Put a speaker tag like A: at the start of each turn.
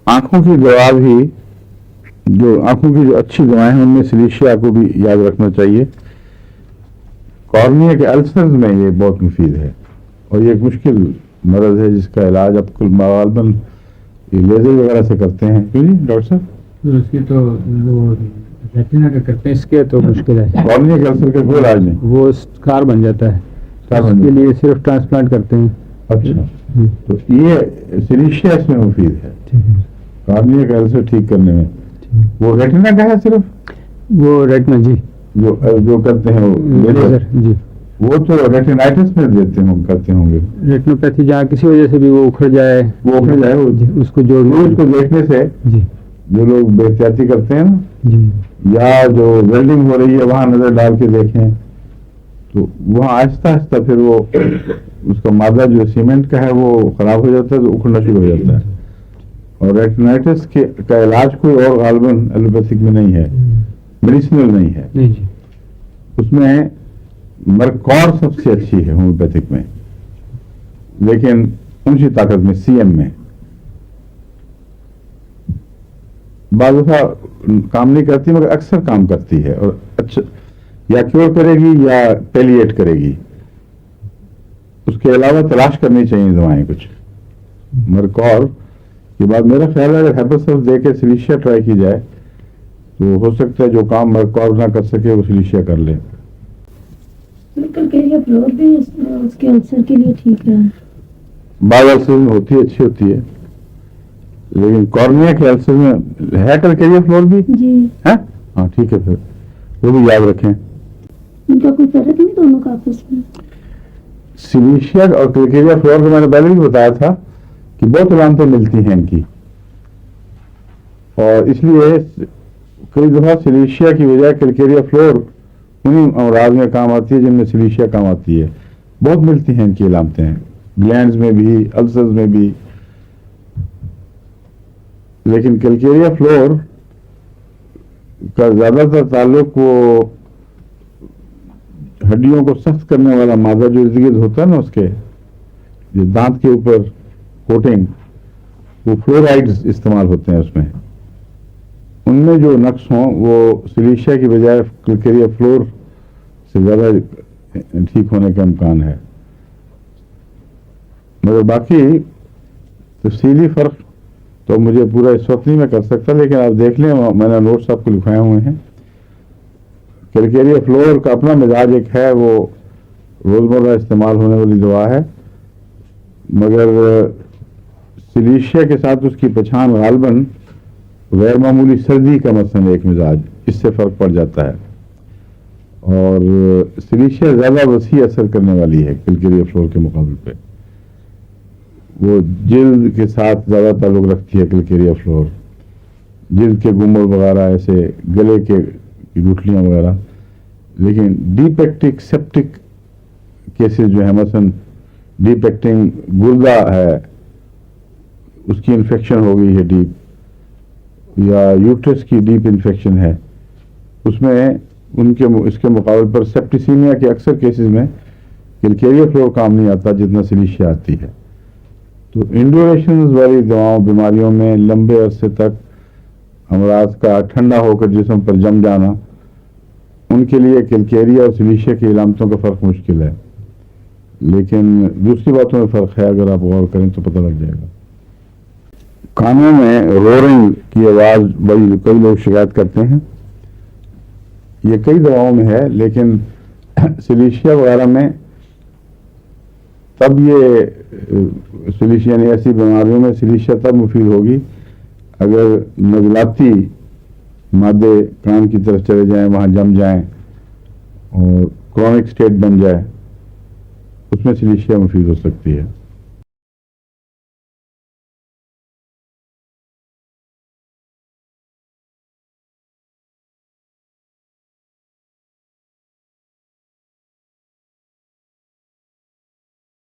A: आंखों की दवा भी, जो आंखों की जो अच्छी दवाएं हैं उनमें सिलिशिया को भी याद रखना चाहिए। कॉर्निया के अल्सर्स में ये बहुत मुफीद है और ये एक मुश्किल मरज है जिसका इलाज अब गालबन लेजर वगैरह से करते हैं। क्यों जी डॉक्टर साहब?
B: तो उसकी तो वो रेटिना का करते हैं, इसके तो मुश्किल है।
A: कॉर्निया के अल्सर का कोई इलाज नहीं,
B: वो स्कार बन जाता है, उसके लिए सिर्फ ट्रांसप्लांट करते हैं।
A: अच्छा, तो ये सिलिशिया इसमें मुफीद है कॉर्निया का अल्सर ठीक करने में। वो रेटिना का है सिर्फ,
B: वो रेटिना जी,
A: जो करते हैं वो
B: लेजर जी,
A: वो तो रेटिनाइटिस में देते होंगे, करते होंगे।
B: रेटिनोपैथी जहाँ किसी वजह से भी वो उखड़ जाए,
A: वो
B: उसको जोड़ने,
A: उसको देखने से
B: जी,
A: जो लोग बेहतियाती करते हैं ना
B: जी,
A: या जो वेल्डिंग हो रही है वहां नजर डाल के देखें तो वहां आहिस्ता आहिस्ता फिर वो उसका मादा जो सीमेंट का है वो खराब हो जाता है तो उखड़ना शुरू हो जाता है। और रेटिनाइटिस का इलाज कोई और गालबन एलोपैथिक में नहीं है, मेडिसिनल नहीं है।
B: नहीं जी,
A: उसमें मरकौर सबसे अच्छी है होम्योपैथिक में, लेकिन ऊंची ताकत में सीएम में बाज़ दफा काम नहीं करती मगर अक्सर काम करती है और अच्छा या क्योर करेगी या पेलिएट करेगी। उसके अलावा तलाश करनी चाहिए दवाएं कुछ। मरकौर के बाद मेरा ख्याल है अगर हेपासल्फ दे के सिलिशिया ट्राई की जाए तो हो सकता है जो काम मरकौर ना कर सके वो सिलिशिया कर ले।
C: कलकेरिया फ्लोर भी उसके अल्सर के लिए ठीक है।
A: बाल अल्सर में होती है, अच्छी होती है, लेकिन कॉर्निया के अल्सर में है कलकेरिया फ्लोर भी
C: जी
A: है। हाँ ठीक है, फिर वो भी याद रखें।
C: उनका कोई फर्क नहीं दोनों का आपस में?
A: सिलिशिया और कलकेरिया फ्लोर को मैंने पहले भी बताया था कि बहुत अलामतें मिलती हैं इनकी और इसलिए कई दफा सिलिशिया की बजाय कलकेरिया फ्लोर उन्हीं अमराज में काम आती है जिनमें सिलिशिया काम आती है। बहुत मिलती हैं इनकी अलामतें, ग्लैंड्स में भी, अल्सर्स में भी। लेकिन कलकेरिया फ्लोर का ज्यादातर ताल्लुक वो हड्डियों को सख्त करने वाला मादा जो इर्द गिर्द होता है ना उसके जो दांत के ऊपर कोटिंग, वो फ्लोराइड्स इस्तेमाल होते हैं उसमें। उनमें जो नक्स हों वो सिलिशिया की बजाय कलकेरिया फ्लोर से ज़्यादा ठीक होने का इम्कान है। मगर बाकी तफसीली फ़र्क तो मुझे पूरा इस वक्त नहीं मैं कर सकता, लेकिन आप देख लें, मैंने नोट्स आपको लिखवाए हुए हैं। कलकेरिया फ्लोर का अपना मिजाज एक है, वो रोज़मर्रा इस्तेमाल होने वाली दवा है, मगर सिलिशिया के साथ उसकी पहचान गालबन गैर मामूली सर्दी का मसलन एक मिजाज, इससे फ़र्क पड़ जाता है। और सिलिशिया ज़्यादा वसी असर करने वाली है कलकेरिया फ्लोर के मुकाबले पे। वो जिल्द के साथ ज़्यादा ताल्लुक़ रखती है कलकेरिया फ्लोर, जिल्द के गुम्बद वगैरह, ऐसे गले के गुठलियाँ वगैरह। लेकिन डीपेक्टिक सेप्टिक केसेस जो है, मसलन डीपेक्टिंग गुर्दा है, उसकी इन्फेक्शन हो गई है डीप, या यूट्रस की डीप इन्फेक्शन है, उसमें उनके इसके मुकाबले पर सेप्टिसीमिया के अक्सर केसेस में कलकेरिया फ्लोर काम नहीं आता जितना सिलिशिया आती है। तो इंडोरेशन वाली दवाओं बीमारियों में लंबे अरसे तक अमराज का ठंडा होकर जिस्म पर जम जाना, उनके लिए कलकेरिया और सिलिशिया की इलामतों का फ़र्क मुश्किल है, लेकिन दूसरी बातों में फ़र्क है। अगर आप गौर करें तो पता लग जाएगा। कानों में रोरिंग की आवाज़ बड़ी कई लोग शिकायत करते हैं, ये कई दवाओं में है, लेकिन सिलिशिया वगैरह में तब ये सिलिशिया यानी ऐसी बीमारियों में सिलिशिया तब मुफीद होगी अगर नज़लाती मादे कान की तरफ चले जाएं, वहाँ जम जाएं और क्रॉनिक स्टेट बन जाए, उसमें सिलिशिया मुफीद हो सकती है।